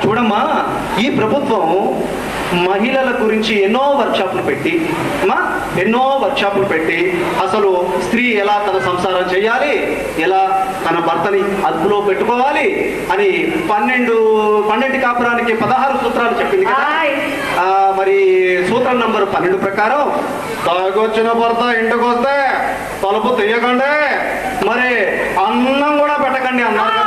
చూడమ్మా, ఈ ప్రభుత్వం మహిళల గురించి ఎన్నో వర్క్షాపులు పెట్టి అసలు స్త్రీ ఎలా తన సంసారం చేయాలి, ఎలా తన భర్తని అదుపులో పెట్టుకోవాలి అని 12 కాపురానికి 16 సూత్రాలు చెప్పింది కదా. మరి సూత్రం నంబర్ 12 ప్రకారం తాగొచ్చిన భర్త ఇంటికి వస్తే తలుపు తీయకండి, మరి అన్నం కూడా పెట్టకండి అన్నారు.